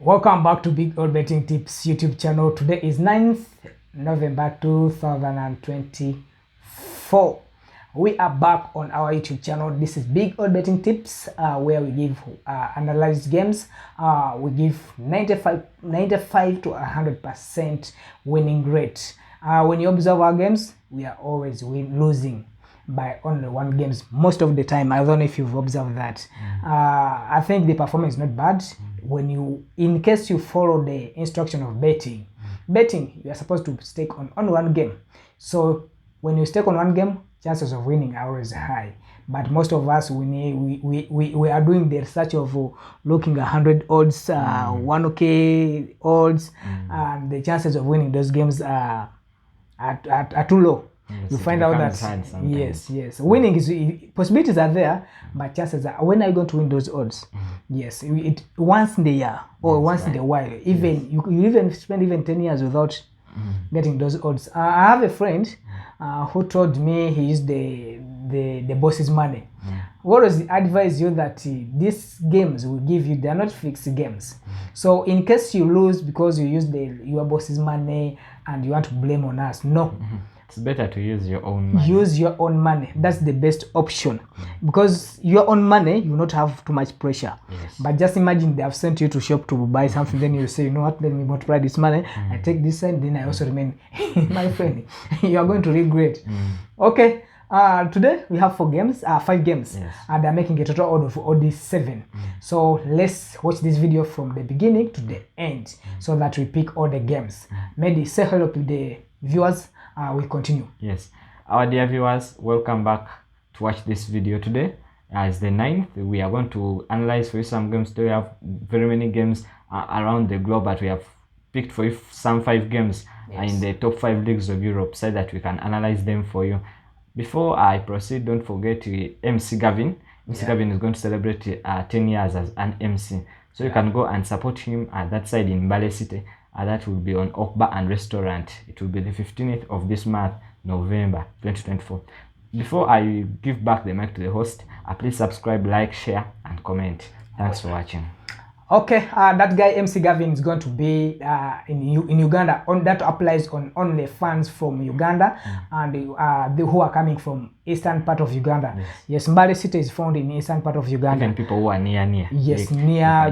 Welcome back to Big Old Betting Tips YouTube channel. Today is 9th November 2024. We are back on our YouTube channel. This is Big Old Betting Tips, where we give analyzed games. We give 95 to 100% winning rate. When you observe our games, we are always losing by only one games most of the time. I don't know if you've observed that. I think the performance is not bad. When you, in case you follow the instruction of betting, you are supposed to stake on one game. So when you stake on one game, chances of winning are always high. But most of us, we are doing the research of looking 100 odds, 1K odds, and the chances of winning those games are too low. Yes, you find out that yes, winning is, possibilities are there, but chances are, when are you going to win those odds? Yes, it once in the year or once in a while. Even you even spend even 10 years without getting those odds. I have a friend who told me he used the boss's money. What does he advise you that these games will give you? They are not fixed games. So in case you lose because you use your boss's money and you want to blame on us, no. It's better to use your own money. Use your own money. That's the best option. Because your own money, you will not have too much pressure. Yes. But just imagine they have sent you to shop to buy something, then you say, you know what, let me multiply this money. I take this side, then I also remain. My friend, you are going to regret. Okay. Today we have 5 games. And they're making a total order of only 7. So let's watch this video from the beginning to the end so that we pick all the games. Maybe say hello to the viewers. We continue. Yes, our dear viewers, welcome back to watch this video today. As the 9th, we are going to analyze for you some games. Today we have very many games around the globe, but we have picked for you some 5 games in the top 5 leagues of Europe so that we can analyze them for you. Before I proceed, don't forget MC Gavin. MC Gavin is going to celebrate 10 years as an MC. So you can go and support him at that side in Bale City. That will be on Oak Bar and Restaurant. It will be the 15th of this month, November 2024. Before I give back the mic to the host, please subscribe, like, share, and comment. Thanks for watching. Okay, that guy MC Gavin is going to be in Uganda. That applies on only fans from Uganda and who are coming from eastern part of Uganda. Yes, Mbale City is found in eastern part of Uganda. Even people who are near. Yes, near.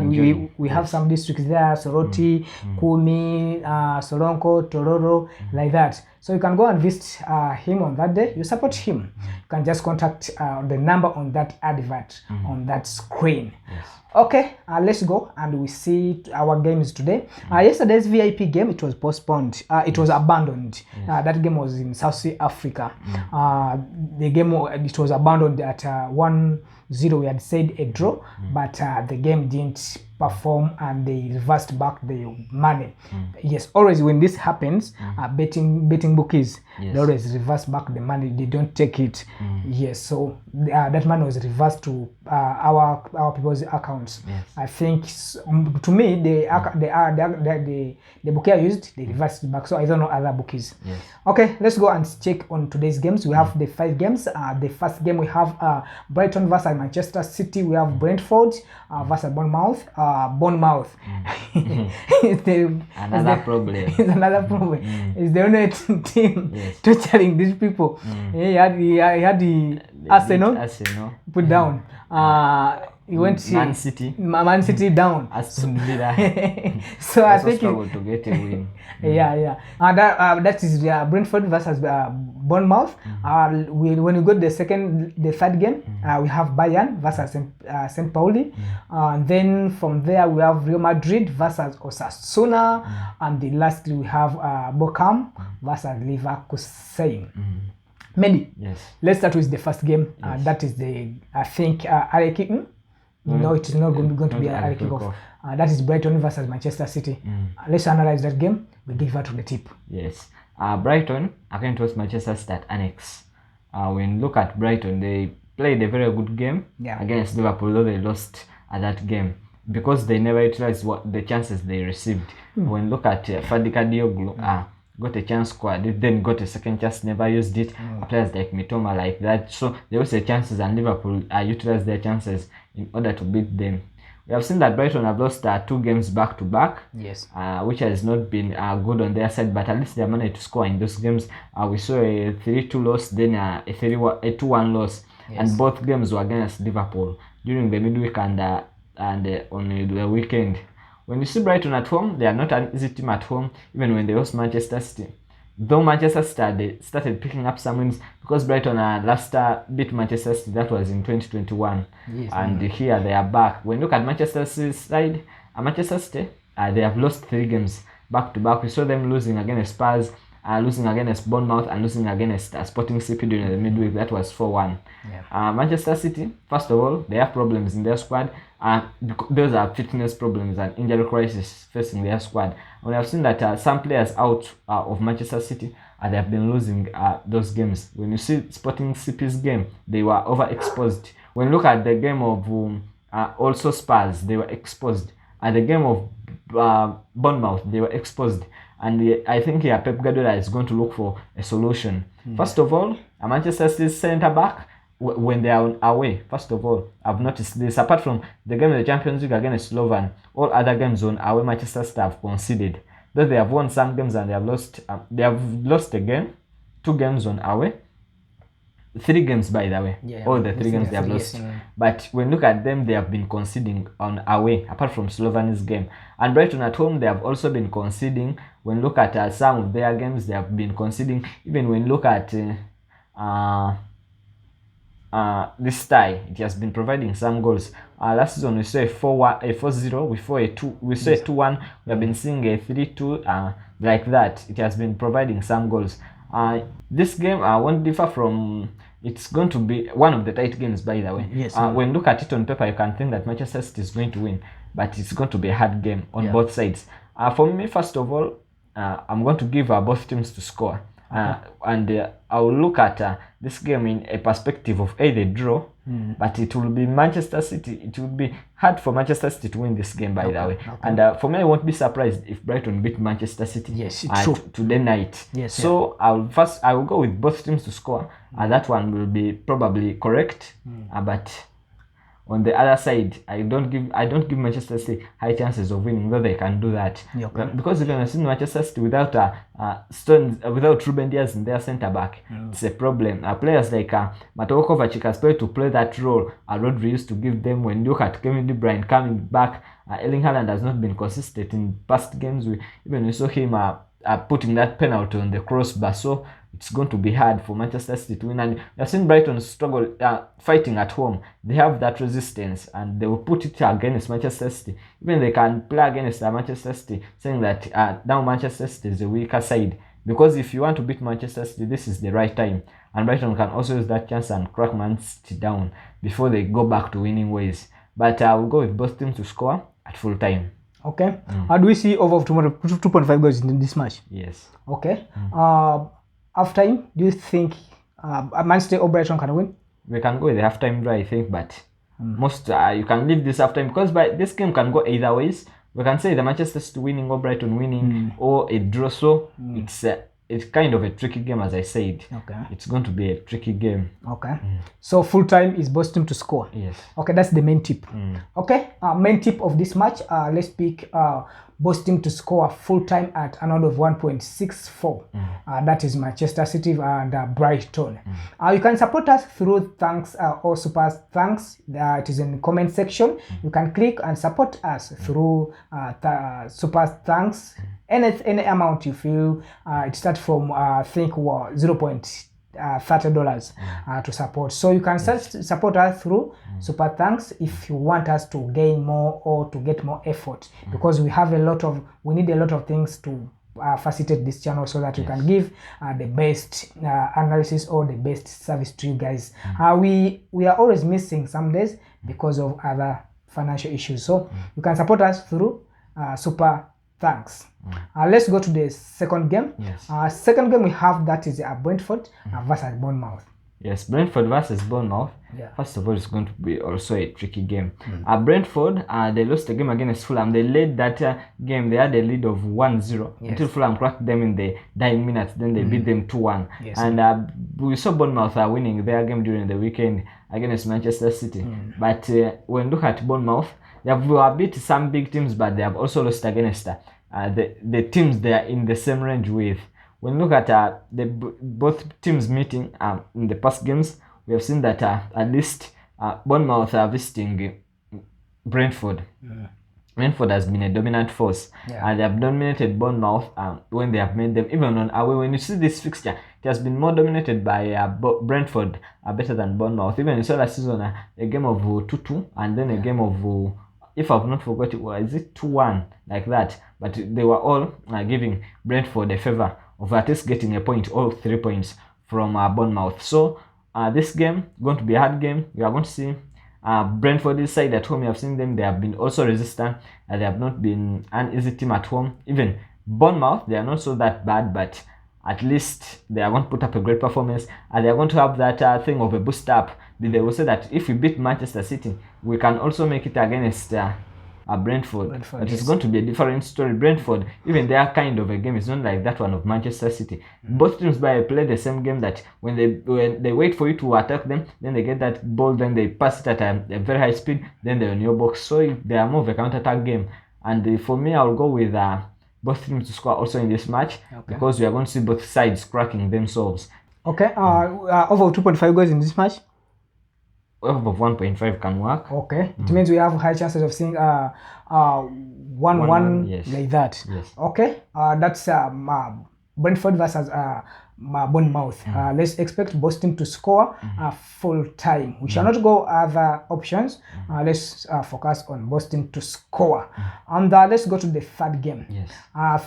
We have some districts there: Soroti, Kumi, Solonko, Tororo, like that. So you can go and visit him on that day. You support him. You can just contact the number on that advert on that screen. Okay, let's go and we see our games today. Yesterday's VIP game, it was postponed. It was abandoned. That game was in South Africa. The game, it was abandoned at 1-0. We had said a draw, but the game didn't perform and they reversed back the money. Yes, always when this happens, betting bookies, they always reverse back the money. They don't take it. Yes, so that money was reversed to our people's accounts. I think to me the bookie I used, they reversed it back. So I don't know other bookies. Okay, let's go and check on today's games. We have the 5 games. The first game we have Brighton versus Manchester City. We have Brentford versus Bournemouth. Bournemouth. Another problem. It's another problem. It's the only team torturing these people. He had the Arsenal put down. He went Man City down. Aston Villa. So I think struggled to get a win. That is Brentford versus Bournemouth. When you go to the third game, we have Bayern versus St. Pauli. Then from there we have Real Madrid versus Osasuna, and the lastly we have Bochum versus Leverkusen. Let's start with the first game. That is the No, it is not going to be a kickoff. That is Brighton versus Manchester City. Let's analyze that game. We give that to the tip. Yes. Brighton are going to host Manchester City at Annex. When you look at Brighton, they played a very good game against Liverpool, though they lost at that game because they never utilized the chances they received. When you look at Fadika Diogo, got a chance squad, then got a second chance, never used it. Players like Mitoma like that. So there was a chances and Liverpool utilized their chances in order to beat them. We have seen that Brighton have lost 2 games back to back. Yes. Which has not been good on their side, but at least they managed to score in those games. We saw a 3-2 loss, then a 2-1 loss, Yes. and both games were against Liverpool during the midweek and on the weekend. When you see Brighton at home, they are not an easy team at home, even when they host Manchester City. Though Manchester City started picking up some wins, because Brighton last beat Manchester City, that was in 2021. Yes, and here they are back. When you look at Manchester City's side, Manchester City, they have lost 3 games back to back. We saw them losing against Spurs, losing against Bournemouth, and losing against Sporting CP during the midweek. That was 4-1. Yeah. Manchester City, first of all, they have problems in their squad. Those are fitness problems and injury crisis facing their squad. We have seen that some players out of Manchester City, they have been losing those games. When you see Sporting CP's game, they were overexposed. When you look at the game of also Spurs, they were exposed. At the game of Bournemouth, they were exposed. And I think here Pep Guardiola is going to look for a solution. First of all, Manchester City's centre back, when they are away, first of all, I've noticed this. Apart from the game of the Champions League against Slovan, all other games on away, Manchester City have conceded. Though they have won some games and they have lost a game, 2 games on away, 3 games by the way. Yeah, all the 3 games they have lost. But when you look at them, they have been conceding on away, apart from Sloven's game. And Brighton at home, they have also been conceding. When you look at some of their games, they have been conceding. Even when you look at this tie, it has been providing some goals. Last season we saw a 4-0, we saw a 2-1, we have been seeing a 3-2, like that. It has been providing some goals. This game won't differ from, it's going to be one of the tight games, by the way. Yes. When you look at it on paper, you can think that Manchester City is going to win, but it's going to be a hard game on both sides. For me, first of all, I'm going to give both teams to score. And I will look at this game in a perspective of either draw, but it will be Manchester City. It will be hard for Manchester City to win this game, by the way. And for me, I won't be surprised if Brighton beat Manchester City today night. Yes. So I will go with both teams to score. That one will be probably correct. But on the other side, I don't give Manchester City high chances of winning, though they can do that. Because even I've seen Manchester City without without Ruben Diaz in their centre back, it's a problem. Players like Mateo Kovacic has played to play that role Rodri used to give them. When you look at Kevin De Bruyne coming back, Erling Haaland has not been consistent in past games. We saw him putting that penalty on the crossbar. So it's going to be hard for Manchester City to win. And we've seen Brighton struggle fighting at home. They have that resistance, and they will put it against Manchester City. Even they can play against Manchester City, saying that now Manchester City is the weaker side. Because if you want to beat Manchester City, this is the right time. And Brighton can also use that chance and crack Man City down before they go back to winning ways. But I will go with both teams to score at full time. Okay. How do we see over 2.5 goals in this match? Yes. Okay. Half time, do you think Man City or Brighton can win? We can go with the half time draw, I think, but most you can leave this half time, because this game can go either ways. We can say the Manchester City winning or Brighton winning or a draw. So it's kind of a tricky game, as I said. Okay. It's going to be a tricky game. Okay. So full time is both teams to score. Yes. Okay, that's the main tip. Okay. Main tip of this match. Let's pick both teams to score full time at an odd of 1.64. That is Manchester City and Brighton. You can support us through thanks or super thanks. It is in the comment section. You can click and support us through super thanks. Any amount you feel. It starts from I think $30 to support. So you can support us through super thanks if you want us to gain more or to get more effort, because we need a lot of things to facilitate this channel, so that we can give the best analysis or the best service to you guys. We are always missing some days because of other financial issues. So you can support us through super thanks. Let's go to the second game. Yes. Second game we have, that is Brentford versus Bournemouth. Yes, Brentford versus Bournemouth. First of all, it's going to be also a tricky game. Brentford, they lost the game against Fulham. They led that game. They had a lead of 1-0 until Fulham cracked them in the dying minutes. Then they beat them 2-1. Yes. And we saw Bournemouth winning their game during the weekend against Manchester City. But when you look at Bournemouth, they have beat some big teams, but they have also lost against the teams they are in the same range with. When you look at both teams meeting in the past games, we have seen that at least Bournemouth are visiting Brentford. Brentford has been a dominant force, and they have dominated Bournemouth when they have made them, even on away. When you see this fixture, it has been more dominated by Brentford better than Bournemouth. Even you saw last season a game of 2-2, and then a game of, if I've not forgot, is it 2-1, like that? But they were all giving Brentford a favor of at least getting a point or 3 points from Bournemouth. So this game going to be a hard game. We are going to see Brentford this side at home. You have seen them, they have been also resistant, and they have not been an easy team at home. Even Bournemouth, they are not so that bad, but at least they are going to put up a great performance, and they are going to have that thing of a boost up. They will say that if we beat Manchester City, we can also make it against Brentford. But it's going to be a different story. Brentford, even their kind of a game is not like that one of Manchester City. Both teams play the same game, that when they wait for you to attack them, then they get that ball, then they pass it at a very high speed, then they're in your box. So they are more of a counter-attack game. And for me, I'll go with both teams to score also in this match, because we are going to see both sides cracking themselves. Okay, over 2.5 goals in this match. Over 1.5 can work. Okay, it means we have high chances of seeing 1-1, yes, like that. Yes. Okay, that's Brentford versus Bournemouth. Let's expect both teams to score full time. We shall not go other options. Let's focus on both teams to score. And let's go to the third game. Yes.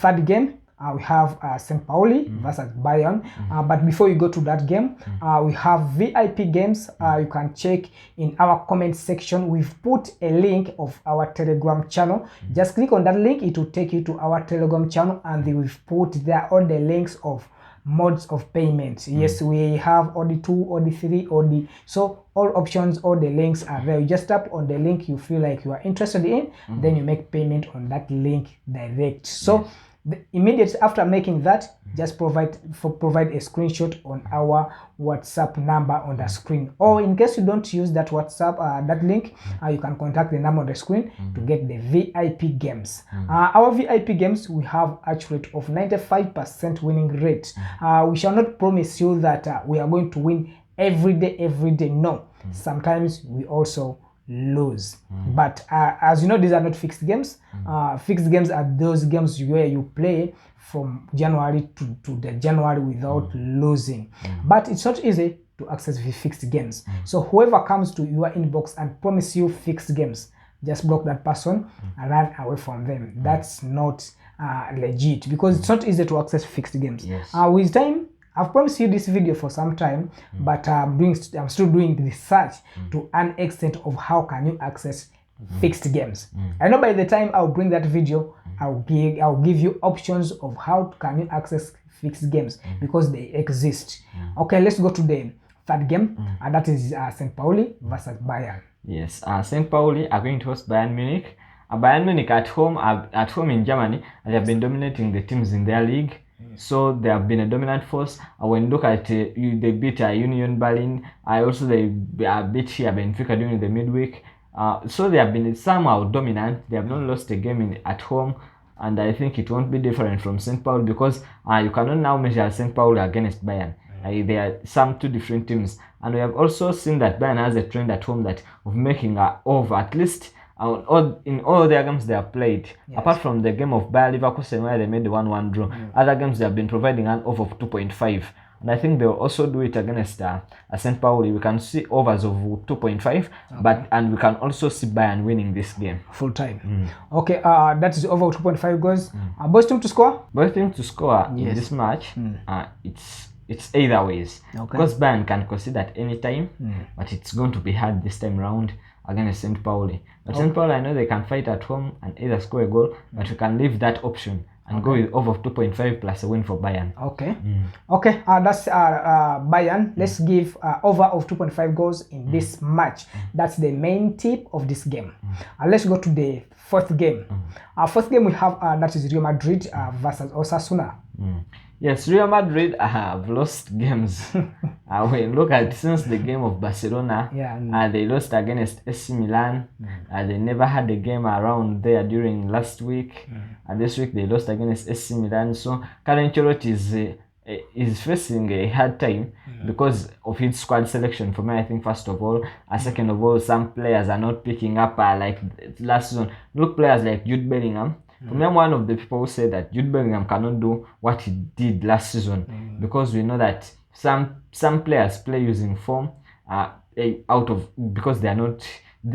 Third game. We have St. Pauli versus Bayern. But before you go to that game, we have VIP games. You can check in our comment section. We've put a link of our Telegram channel. Just click on that link. It will take you to our Telegram channel, and we've put there all the links of modes of payment. Yes, we have OD2, OD3, OD. So all options, all the links are there. You just tap on the link you feel like you are interested in, then you make payment on that link direct. So immediately after making that, just provide a screenshot on our WhatsApp number on the screen, or in case you don't use that WhatsApp that link, you can contact the number on the screen to get the VIP games. Our VIP games, we have actual rate of 95% winning rate. We shall not promise you that we are going to win every day. No, sometimes we also lose, but as you know, these are not fixed games. Fixed games are those games where you play from January to the January without losing. But it's not easy to access the fixed games. So whoever comes to your inbox and promise you fixed games, just block that person and run away from them. That's not legit, because it's not easy to access fixed games. With time, I've promised you this video for some time, but I'm still doing research to an extent of how can you access fixed games. I know by the time I'll bring that video, I'll give you options of how can you access fixed games, because they exist. Okay, let's go to the third game, and that is St. Pauli versus Bayern. Yes, St. Pauli are going to host Bayern Munich. Bayern Munich at home in Germany, and they have been dominating the teams in their league. So they have been a dominant force. When you look at they beat Union Berlin. Also they beat here Benfica during the midweek. So they have been somehow dominant. They have not lost a game at home, and I think it won't be different from St. Pauli, because you cannot now measure St. Pauli against Bayern. They are two different teams, and we have also seen that Bayern has a trend at home that of making over at least. In all their games they have played, apart from the game of Bayern Leverkusen where they made the 1-1 draw, other games they have been providing an over of 2.5, and I think they will also do it against St. Pauli. We can see overs of 2.5, and we can also see Bayern winning this game full time. Okay, that is over 2.5 goals. Both teams to score. Both teams to score in this match. It's either ways, because Bayern can concede at any time, but it's going to be hard this time round against St. Pauli. But St. Pauli, I know they can fight at home and either score a goal, but we can leave that option and go with over 2.5 plus a win for Bayern. Okay. Okay, that's Bayern. Let's give over of 2.5 goals in this match. That's the main tip of this game. Let's go to the fourth game. Fourth game we have that is Real Madrid versus Osasuna. Yes, Real Madrid have lost games. We look at since the game of Barcelona, they lost against AC Milan. They never had a game around there during last week, and this week they lost against AC Milan. So Carlo Ancelotti is facing a hard time because of his squad selection. For me, I think first of all, and second of all, some players are not picking up like last season. Look, players like Jude Bellingham. For me, I'm one of the people who say that Jude Bellingham cannot do what he did last season because we know that some players play using form because they are not.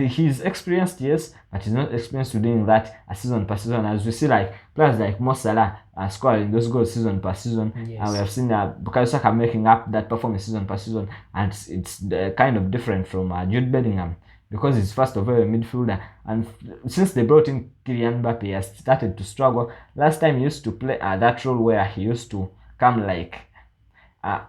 He's experienced, yes, but he's not experienced to doing that a season per season. As we see, like players like Mo Salah scoring those goals season per season, and we have seen Bukayo Saka making up that performance season per season, and it's kind of different from Jude Bellingham. Because he's first of all a midfielder, and since they brought in Kylian Mbappe, he has started to struggle. Last time he used to play that role where he used to come like a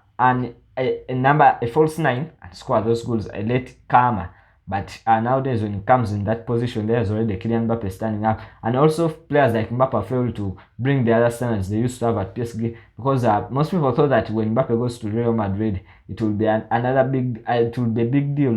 false nine and score those goals, a late comer. But nowadays, when it comes in that position, there's already Kylian Mbappe standing up. And also, players like Mbappe failed to bring the other standards they used to have at PSG. Because most people thought that when Mbappe goes to Real Madrid, it will be another big, it will be a big deal.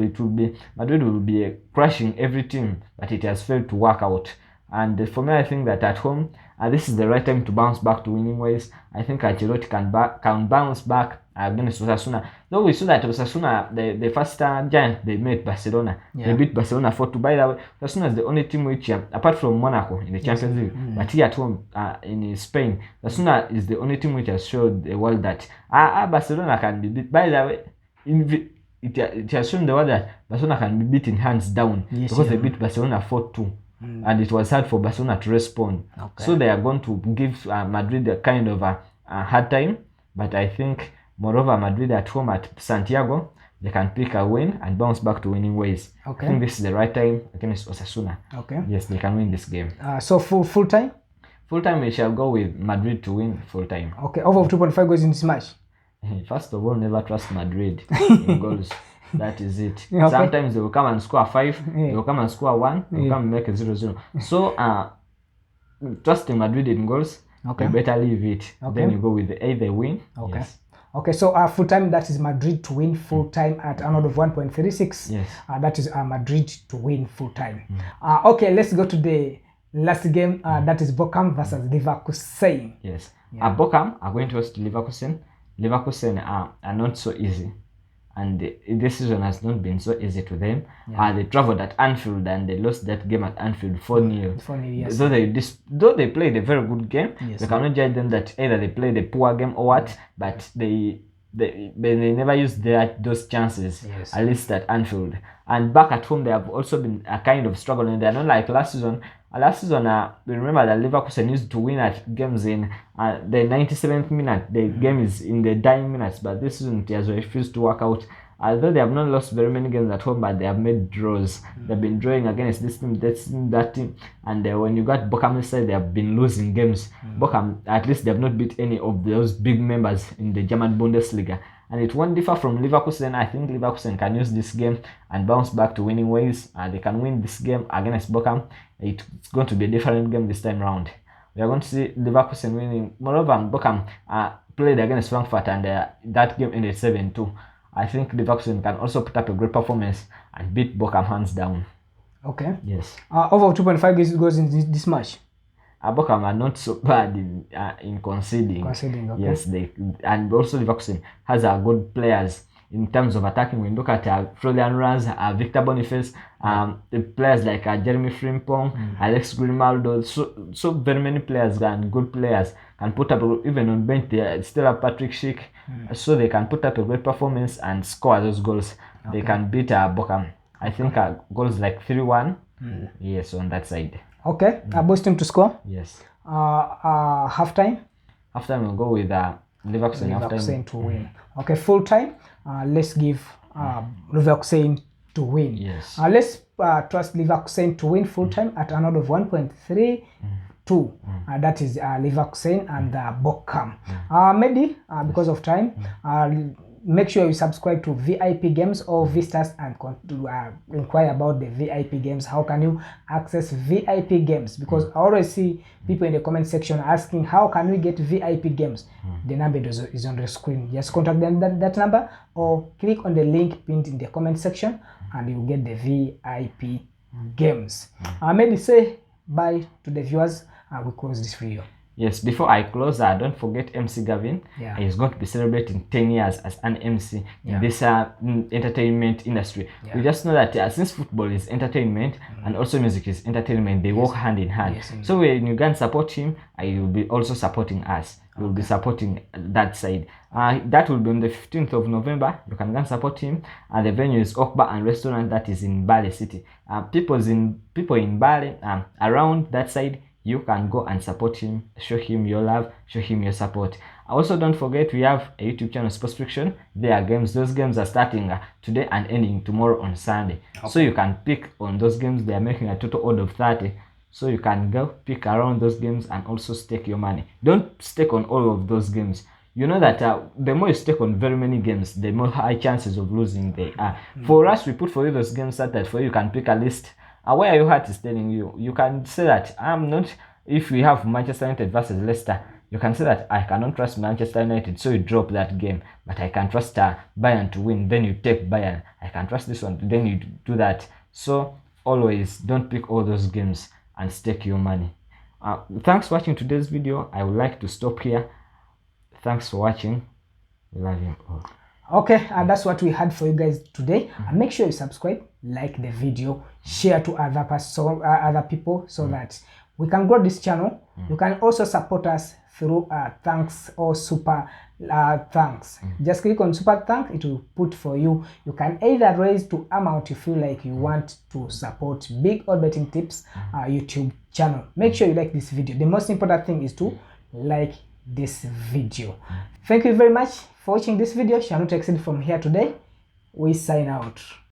Madrid will be crushing every team, but it has failed to work out. And for me, I think that at home, this is the right time to bounce back to winning ways. I think Ancelotti can bounce back against Osasuna. Though we saw that Osasuna, the first giant they met Barcelona, they beat Barcelona 4-2. By the way, Osasuna is the only team which, apart from Monaco in the Champions League, but here at home in Spain, Osasuna is the only team which has showed the world that Barcelona can be beat. By the way, it has shown the world that Barcelona can be beaten hands down because they beat Barcelona 4-2. And it was hard for Barcelona to respond. So they are going to give Madrid a kind of a hard time. But I think, moreover, Madrid at home at Santiago, they can pick a win and bounce back to winning ways. I think this is the right time against Osasuna. Yes, they can win this game. So full time? Full time, we shall go with Madrid to win full time. Over 2.5 goals in this match. First of all, never trust Madrid in goals. That is it. Sometimes they will come and score 5, they will come and score 1, they will come and make a 0-0. So, trusting Madrid in goals, you better leave it. Then you go with either win. Yes. So full time, that is Madrid to win full time at an odd of 1.36. Yes. That is Madrid to win full time. Let's go to the last game. That is Bochum versus Leverkusen. Yes. Bochum are going to host Leverkusen. Leverkusen are not so easy. And this season has not been so easy to them. They traveled at Anfield and they lost that game at Anfield 4-0. Yes. Though they played a very good game, we cannot judge them that either they played a poor game or what, but they never used those chances, at least at Anfield. And back at home, they have also been a kind of struggling. They are not like last season. Last season, we remember that Leverkusen used to win at games in the 97th minute. The game is in the dying minutes, but this season it has refused to work out. Although they have not lost very many games at home, but they have made draws. They've been drawing against this team, that team. And when you got Bochum inside, they have been losing games. Bochum, at least they have not beat any of those big members in the German Bundesliga. And it won't differ from Leverkusen. I think Leverkusen can use this game and bounce back to winning ways. They can win this game against Bochum. It's going to be a different game this time round. We are going to see Leverkusen winning. Moreover, Bochum played against Frankfurt and that game ended 7-2. I think Leverkusen can also put up a great performance and beat Bochum hands down. Yes. Over 2.5 goals in this match. Bochum are not so bad in conceding. Yes, and also Leverkusen has good players in terms of attacking. When you look at Florian Ranz, Victor Boniface, the players like Jeremy Frimpong, Alex Grimaldo, so very many players and good players can put up, even on bench they still have Patrick Schick, so they can put up a great performance and score those goals. They can beat Bochum. I think goals like 3-1. Yes, on that side. Both team to score. Yes. Halftime. Halftime we'll go with Leverkusen to win. Full time. Let's give Leverkusen to win. Yes. Let's trust Leverkusen to win full time at an odd of 1.32. That is Leverkusen and Bochum. Maybe because of time, make sure you subscribe to VIP Games or Vistas and inquire about the VIP Games. How can you access VIP Games? Because I always see people in the comment section asking, how can we get VIP Games? The number is on the screen. Just contact them that number, or click on the link pinned in the comment section and you'll get the VIP Games. Maybe say bye to the viewers and we close this video. Yes, before I close, don't forget MC Gavin. Yeah. He's going to be celebrating 10 years as an MC in this entertainment industry. Yeah. We just know that since football is entertainment and also music is entertainment, they work hand in hand. Yes, so when you can support him, you will be also supporting us. You will be supporting that side. That will be on the 15th of November. You can go and support him. The venue is Okba and Restaurant that is in Bale City. People in Bale, around that side, you can go and support him, show him your love, show him your support. Also, don't forget we have a YouTube channel, Sports Fiction. There are games. Those games are starting today and ending tomorrow on Sunday. Okay. So you can pick on those games. They are making a total odd of 30. So you can go pick around those games and also stake your money. Don't stake on all of those games. You know that the more you stake on very many games, the more high chances of losing they are. For us, we put for you those games that for you can pick a list. Where your heart is telling you, you can say that I'm not. If we have Manchester United versus Leicester, you can say that I cannot trust Manchester United, so you drop that game. But I can trust Bayern to win, then you take Bayern. I can trust this one, then you do that. So always don't pick all those games and stake your money. Thanks for watching today's video. I would like to stop here. Thanks for watching. We love you all. Okay, and that's what we had for you guys today. And make sure you subscribe, like the video, share to other people so that we can grow this channel. You can also support us through thanks or super thanks. Just click on super thanks. It will put for you. You can either raise to amount you feel like you want to support Big Odd Betting Tips YouTube channel. Make sure you like this video. The most important thing is to like this video. Thank you very much for watching this video. Shall not exceed from here today. We sign out.